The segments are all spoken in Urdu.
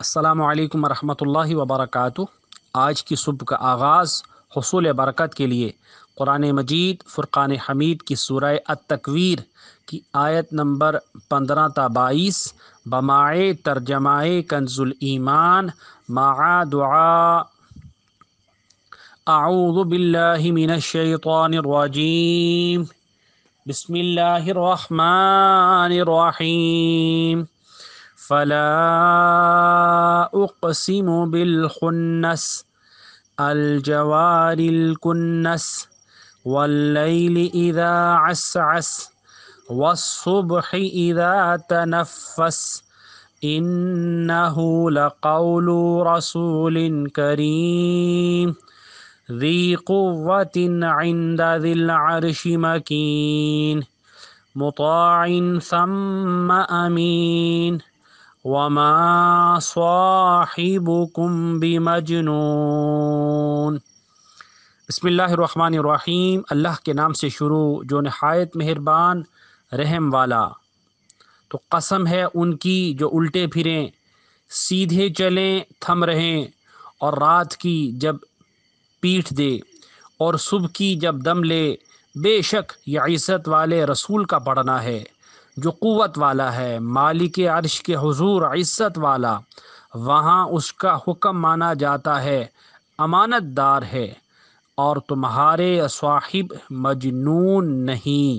السلام علیکم ورحمۃ اللہ وبرکاتہ۔ آج کی صبح کا آغاز حصول برکت کے لیے قرآن مجید فرقان حمید کی سورہ التکویر کی آیت نمبر 15 تا 22 بماعِ ترجمہ کنز الایمان مع دعا اعوذ باللہ من الشیطان الرجیم بسم اللہ الرحمن الرحیم فلا اقسم بالخنس الجوار الکنس واللیل اذا عسعس والصبح اذا تنفس انہ لقول رسول کریم ذی قوة عند ذی العرش مکین مطاع ثم امین وما صاحبكم بمجنون۔ بسم اللہ الرحمن الرحیم، اللہ کے نام سے شروع جو نہایت مہربان رحم والا۔ تو قسم ہے ان کی جو الٹے پھریں، سیدھے چلیں تھم رہیں، اور رات کی جب پیٹھ دے اور صبح کی جب دم لے، بے شک یہ عزت والے رسول کا پڑھنا ہے جو قوت والا ہے، مالک عرش کے حضور عزت والا، وہاں اس کا حکم مانا جاتا ہے، امانت دار ہے، اور تمہارے صاحب مجنون نہیں۔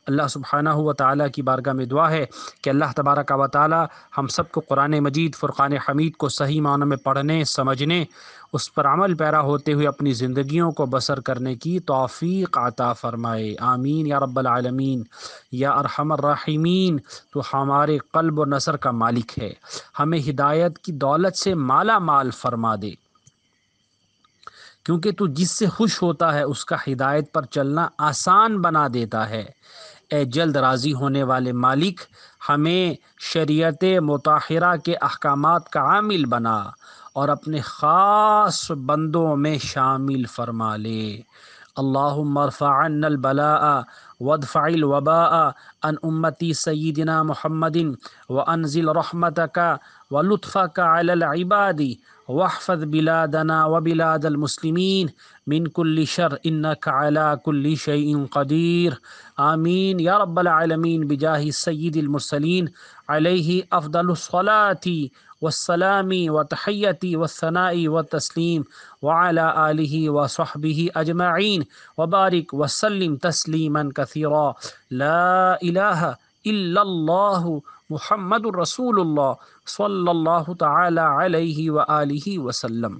اللہ سبحانہ و تعالیٰ کی بارگاہ میں دعا ہے کہ اللہ تبارک و تعالیٰ ہم سب کو قرآن مجید فرقان حمید کو صحیح معنوں میں پڑھنے، سمجھنے، اس پر عمل پیرا ہوتے ہوئے اپنی زندگیوں کو بسر کرنے کی توفیق عطا فرمائے، آمین یا رب العالمین یا ارحم الراحمین۔ تو ہمارے قلب و نظر کا مالک ہے، ہمیں ہدایت کی دولت سے مالا مال فرما دے، کیونکہ تو جس سے خوش ہوتا ہے اس کا ہدایت پر چلنا آسان بنا دیتا ہے۔ اے جلد راضی ہونے والے مالک، ہمیں شریعت مطہرہ کے احکامات کا عامل بنا اور اپنے خاص بندوں میں شامل فرما لے۔ اللہم ارفع عنا البلاء وادفع الوباء عن امتی سیدنا محمد وانزل رحمتک ولطفک علی العباد واحفظ بلادنا وبلاد المسلمین من کل شر انک علی کل شیء قدیر، آمین یا رب العالمین بجاہ سید المرسلین علیہ افضل الصلاۃ والسلام وتحیتی والثناء والتسلیم وعلى آلہ وصحبہ اجمعین وبارک وسلم تسلیما کثیرا۔ لا الہ الا اللہ محمد الرسول اللہ صلی اللہ تعالی علیہ وآلہ وسلم۔